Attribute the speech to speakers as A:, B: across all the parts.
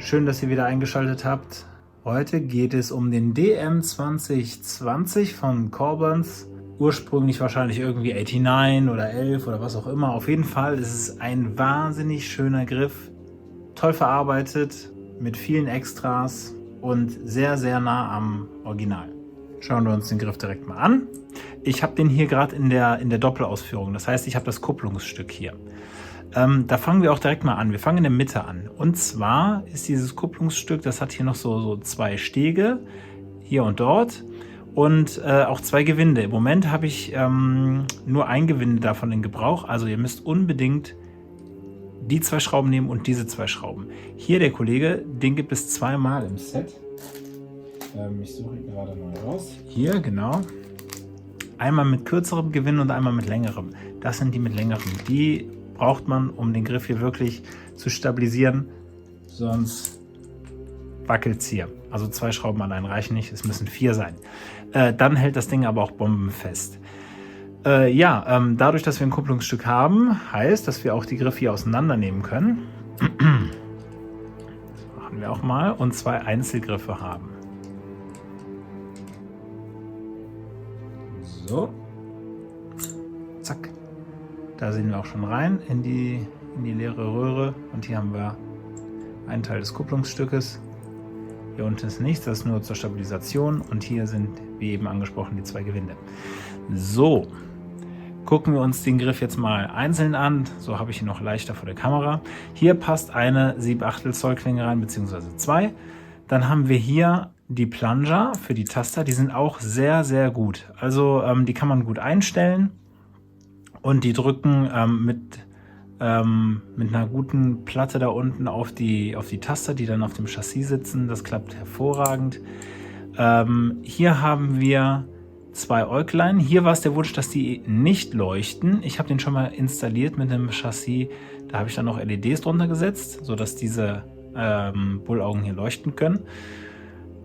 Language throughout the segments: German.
A: Schön, dass ihr wieder eingeschaltet habt. Heute geht es um den DM 2020 von Corbans. Ursprünglich wahrscheinlich irgendwie 89 oder 11 oder was auch immer. Auf jeden Fall ist es ein wahnsinnig schöner Griff. Toll verarbeitet, mit vielen Extras und sehr, sehr nah am Original. Schauen wir uns den Griff direkt mal an. Ich habe den hier gerade in der Doppelausführung. Das heißt, ich habe das Kupplungsstück hier. Da fangen wir auch direkt mal an. Wir fangen in der Mitte an. Und zwar ist dieses Kupplungsstück, das hat hier noch so zwei Stege, hier und dort. Und auch zwei Gewinde. Im Moment habe ich nur ein Gewinde davon in Gebrauch. Also ihr müsst unbedingt die zwei Schrauben nehmen und diese zwei Schrauben. Hier der Kollege, den gibt es zweimal im Set. Ich suche ihn gerade mal raus. Hier, genau. Einmal mit kürzerem Gewinde und einmal mit längerem. Das sind die mit längerem. Die braucht man, um den Griff hier wirklich zu stabilisieren. Sonst wackelt es hier. Also zwei Schrauben allein reichen nicht, es müssen 4 sein. Dann hält das Ding aber auch bombenfest. Dadurch, dass wir ein Kupplungsstück haben, heißt, dass wir auch die Griffe hier auseinandernehmen können. Das machen wir auch mal. Und 2 Einzelgriffe haben. So. Zack. Da sehen wir auch schon rein in die leere Röhre. Und hier haben wir einen Teil des Kupplungsstückes. Hier unten ist nichts, das ist nur zur Stabilisation. Und hier sind, wie eben angesprochen, die 2 Gewinde. So. Gucken wir uns den Griff jetzt mal einzeln an. So habe ich ihn noch leichter vor der Kamera. Hier passt eine 7/8 Zoll Klinge rein, beziehungsweise 2. Dann haben wir hier die Plunger für die Taster. Die sind auch sehr, sehr gut. Also die kann man gut einstellen. Und die drücken mit einer guten Platte da unten auf die Taster, die dann auf dem Chassis sitzen. Das klappt hervorragend. Hier haben wir 2 Äuglein. Hier war es der Wunsch, dass die nicht leuchten. Ich habe den schon mal installiert mit einem Chassis. Da habe ich dann noch LEDs drunter gesetzt, sodass diese Bullaugen hier leuchten können.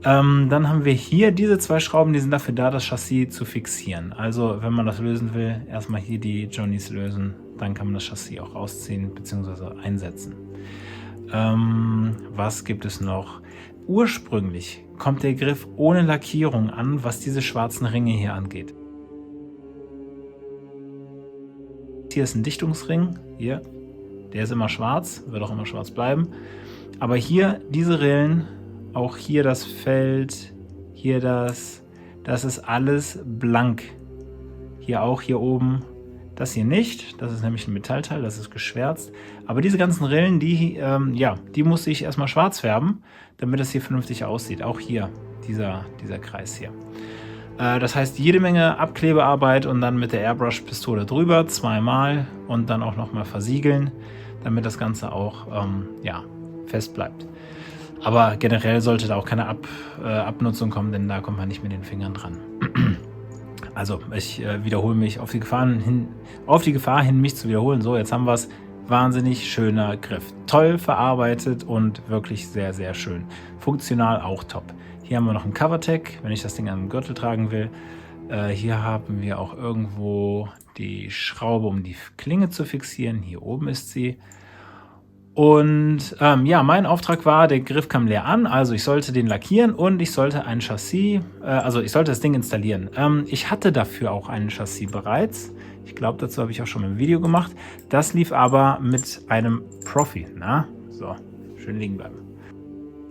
A: Dann haben wir hier diese 2 Schrauben, die sind dafür da, das Chassis zu fixieren. Also wenn man das lösen will, erstmal hier die Johnnies lösen, dann kann man das Chassis auch rausziehen bzw. einsetzen. Was gibt es noch? Ursprünglich kommt der Griff ohne Lackierung an, was diese schwarzen Ringe hier angeht. Hier ist ein Dichtungsring, hier, der ist immer schwarz, wird auch immer schwarz bleiben. Aber hier diese Rillen, auch hier das Feld, hier das ist alles blank. Hier auch, hier oben, das hier nicht, das ist nämlich ein Metallteil, das ist geschwärzt. Aber diese ganzen Rillen, die musste ich erstmal schwarz färben, damit das hier vernünftig aussieht. Auch hier, dieser Kreis hier. Das heißt, jede Menge Abklebearbeit und dann mit der Airbrush-Pistole drüber, zweimal und dann auch nochmal versiegeln, damit das Ganze auch fest bleibt. Aber generell sollte da auch keine Abnutzung kommen, denn da kommt man nicht mit den Fingern dran. Also ich wiederhole mich auf die Gefahr hin, mich zu wiederholen. So, jetzt haben wir es. Wahnsinnig schöner Griff. Toll verarbeitet und wirklich sehr, sehr schön. Funktional auch top. Hier haben wir noch ein Covertech, wenn ich das Ding an den Gürtel tragen will. Hier haben wir auch irgendwo die Schraube, um die Klinge zu fixieren. Hier oben ist sie. Und mein Auftrag war, der Griff kam leer an, also ich sollte den lackieren und ich sollte ein Chassis, ich sollte das Ding installieren. Ich hatte dafür auch ein Chassis bereits. Ich glaube, dazu habe ich auch schon ein Video gemacht. Das lief aber mit einem Profi. Na, so, schön liegen bleiben.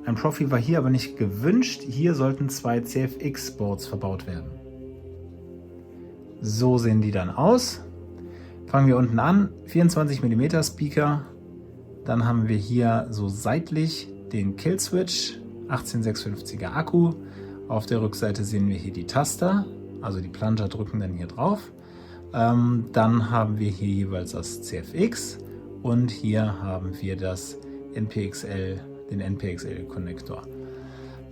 A: Ein Profi war hier aber nicht gewünscht. Hier sollten 2 CFX-Boards verbaut werden. So sehen die dann aus. Fangen wir unten an. 24 mm Speaker. Dann haben wir hier so seitlich den Killswitch, 18650er Akku. Auf der Rückseite sehen wir hier die Taster, also die Plunger drücken dann hier drauf. Dann haben wir hier jeweils das CFX und hier haben wir das NPXL, den NPXL-Konnektor.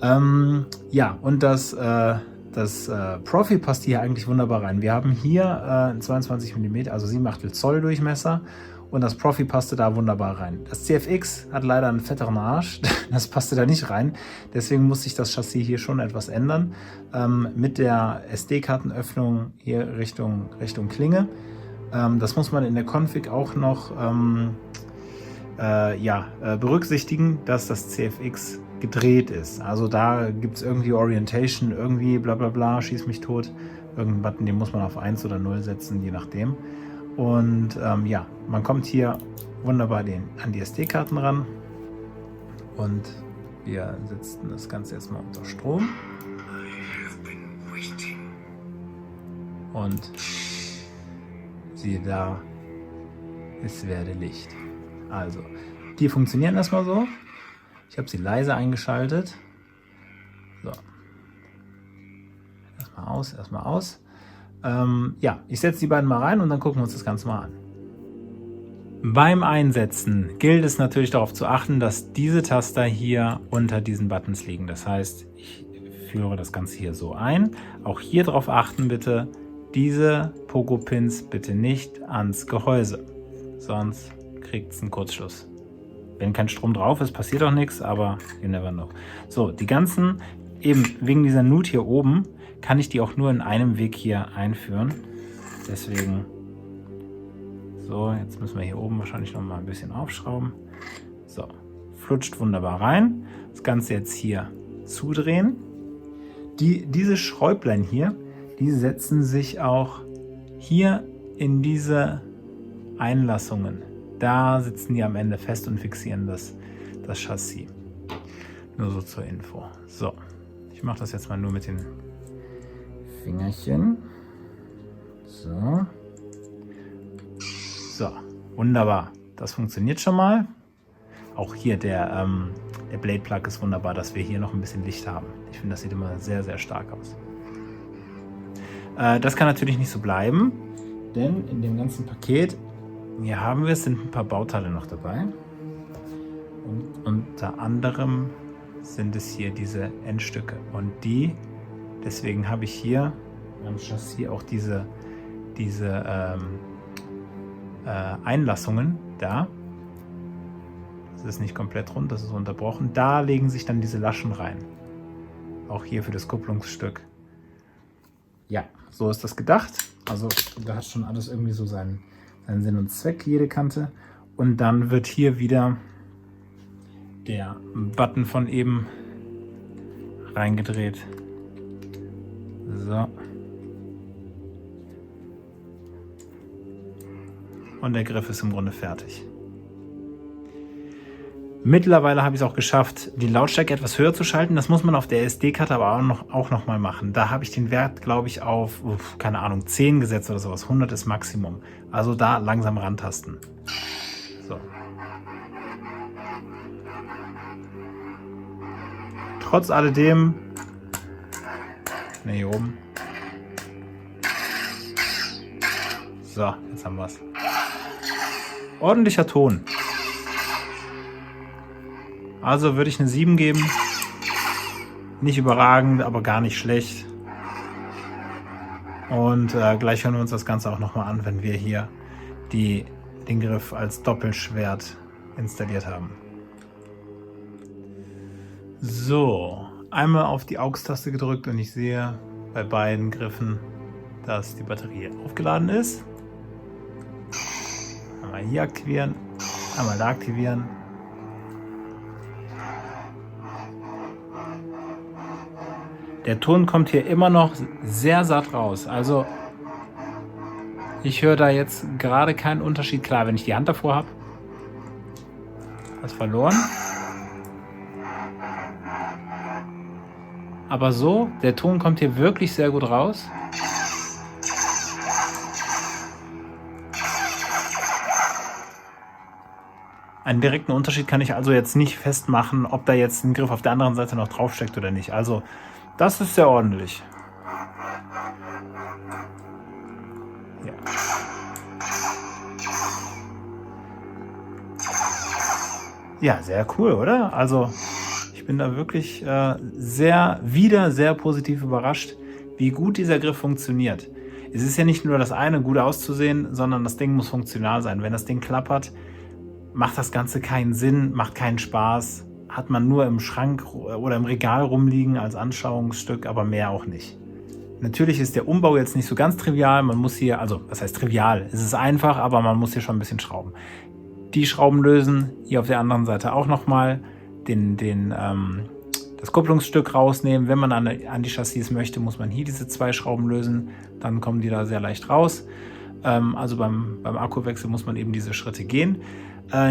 A: Und das Profi passt hier eigentlich wunderbar rein. Wir haben hier 22 mm, also 7/8 Zoll Durchmesser. Und das Profi passte da wunderbar rein. Das CFX hat leider einen fetteren Arsch, das passte da nicht rein. Deswegen musste ich das Chassis hier schon etwas ändern. Mit der SD-Kartenöffnung hier Richtung Klinge. Das muss man in der Config auch noch berücksichtigen, dass das CFX gedreht ist. Also da gibt es irgendwie Orientation, irgendwie bla bla bla, schieß mich tot. Irgendeinen Button, den muss man auf 1 oder 0 setzen, je nachdem. Und man kommt hier wunderbar an die SD-Karten ran. Und wir setzen das Ganze erstmal unter Strom. Und siehe da, es werde Licht. Also, die funktionieren erstmal so. Ich habe sie leise eingeschaltet. So. Erstmal aus. Ich setze die beiden mal rein und dann gucken wir uns das Ganze mal an. Beim Einsetzen gilt es natürlich darauf zu achten, dass diese Taster hier unter diesen Buttons liegen. Das heißt, ich führe das Ganze hier so ein. Auch hier darauf achten bitte, diese Pogo-Pins bitte nicht ans Gehäuse, sonst kriegt es einen Kurzschluss. Wenn kein Strom drauf ist, passiert auch nichts, aber you never know. So, die ganzen, eben wegen dieser Nut hier oben, kann ich die auch nur in einem Weg hier einführen. Deswegen, so, jetzt müssen wir hier oben wahrscheinlich noch mal ein bisschen aufschrauben. So, flutscht wunderbar rein. Das Ganze jetzt hier zudrehen. Diese Schräublein hier, die setzen sich auch hier in diese Einlassungen. Da sitzen die am Ende fest und fixieren das Chassis. Nur so zur Info. So, ich mache das jetzt mal nur mit den Fingerchen. So. So, wunderbar. Das funktioniert schon mal. Auch hier der Blade Plug ist wunderbar, dass wir hier noch ein bisschen Licht haben. Ich finde, das sieht immer sehr, sehr stark aus. Das kann natürlich nicht so bleiben, denn in dem ganzen Paket, hier haben wir es, sind ein paar Bauteile noch dabei. Und unter anderem sind es hier diese Endstücke. Und deswegen habe ich hier am Chassis auch diese Einlassungen da. Das ist nicht komplett rund, das ist unterbrochen. Da legen sich dann diese Laschen rein. Auch hier für das Kupplungsstück. Ja, so ist das gedacht. Also da hat schon alles irgendwie so seinen Sinn und Zweck, jede Kante. Und dann wird hier wieder der Button von eben reingedreht. So. Und der Griff ist im Grunde fertig. Mittlerweile habe ich es auch geschafft, die Lautstärke etwas höher zu schalten. Das muss man auf der SD-Karte aber auch noch mal machen. Da habe ich den Wert, glaube ich, auf, keine Ahnung, 10 gesetzt oder sowas. 100 ist Maximum. Also da langsam rantasten. So. Trotz alledem, hier oben. So, jetzt haben wir es. Ordentlicher Ton. Also würde ich eine 7 geben. Nicht überragend, aber gar nicht schlecht. Und gleich hören wir uns das Ganze auch nochmal an, wenn wir hier den Griff als Doppelschwert installiert haben. So, einmal auf die AUX-Taste gedrückt und ich sehe bei beiden Griffen, dass die Batterie aufgeladen ist. Einmal hier aktivieren, einmal da aktivieren. Der Ton kommt hier immer noch sehr satt raus. Also ich höre da jetzt gerade keinen Unterschied. Klar, wenn ich die Hand davor habe, was verloren. Aber so, der Ton kommt hier wirklich sehr gut raus. Einen direkten Unterschied kann ich also jetzt nicht festmachen, ob da jetzt ein Griff auf der anderen Seite noch draufsteckt oder nicht. Also das ist sehr ordentlich. Ja. Ja, sehr cool, oder? Also ich bin da wirklich sehr positiv überrascht, wie gut dieser Griff funktioniert. Es ist ja nicht nur das eine, gut auszusehen, sondern das Ding muss funktional sein. Wenn das Ding klappert, macht das Ganze keinen Sinn, macht keinen Spaß. Hat man nur im Schrank oder im Regal rumliegen als Anschauungsstück, aber mehr auch nicht. Natürlich ist der Umbau jetzt nicht so ganz trivial. Man muss hier, also was heißt trivial? Es ist einfach, aber man muss hier schon ein bisschen schrauben. die Schrauben lösen. Hier auf der anderen Seite auch nochmal das Kupplungsstück rausnehmen. Wenn man an die Chassis möchte, muss man hier diese 2 Schrauben lösen. Dann kommen die da sehr leicht raus. Also beim Akkuwechsel muss man eben diese Schritte gehen.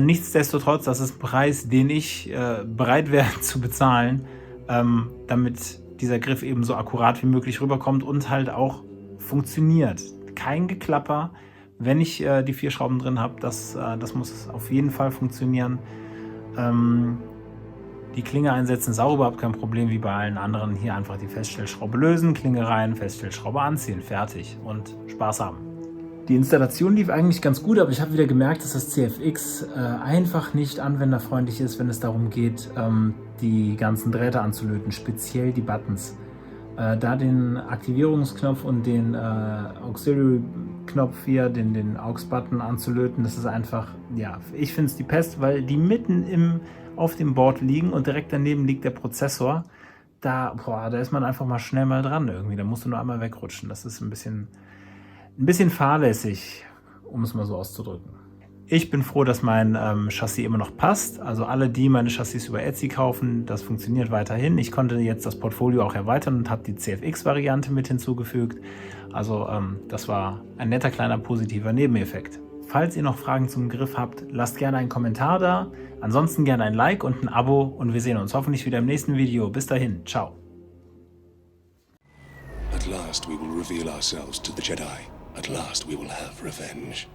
A: Nichtsdestotrotz, das ist ein Preis, den ich bereit wäre zu bezahlen, damit dieser Griff eben so akkurat wie möglich rüberkommt und halt auch funktioniert. Kein Geklapper, wenn ich die 4 Schrauben drin habe, das muss auf jeden Fall funktionieren. Die Klinge einsetzen ist auch überhaupt kein Problem, wie bei allen anderen. Hier einfach die Feststellschraube lösen, Klinge rein, Feststellschraube anziehen, fertig und Spaß haben. Die Installation lief eigentlich ganz gut, aber ich habe wieder gemerkt, dass das CFX einfach nicht anwenderfreundlich ist, wenn es darum geht, die ganzen Drähte anzulöten, speziell die Buttons. Da den Aktivierungsknopf und den Auxiliary-Knopf hier, den AUX-Button anzulöten, das ist einfach, ja, ich finde es die Pest, weil die mitten auf dem Board liegen und direkt daneben liegt der Prozessor. Da ist man einfach mal schnell mal dran irgendwie, da musst du nur einmal wegrutschen. Das ist ein bisschen fahrlässig, um es mal so auszudrücken. Ich bin froh, dass mein Chassis immer noch passt. Also alle, die meine Chassis über Etsy kaufen, das funktioniert weiterhin. Ich konnte jetzt das Portfolio auch erweitern und habe die CFX-Variante mit hinzugefügt. Also das war ein netter kleiner positiver Nebeneffekt. Falls ihr noch Fragen zum Griff habt, lasst gerne einen Kommentar da. Ansonsten gerne ein Like und ein Abo und wir sehen uns hoffentlich wieder im nächsten Video. Bis dahin, ciao.
B: At last we will reveal ourselves to the Jedi. At last we will have revenge.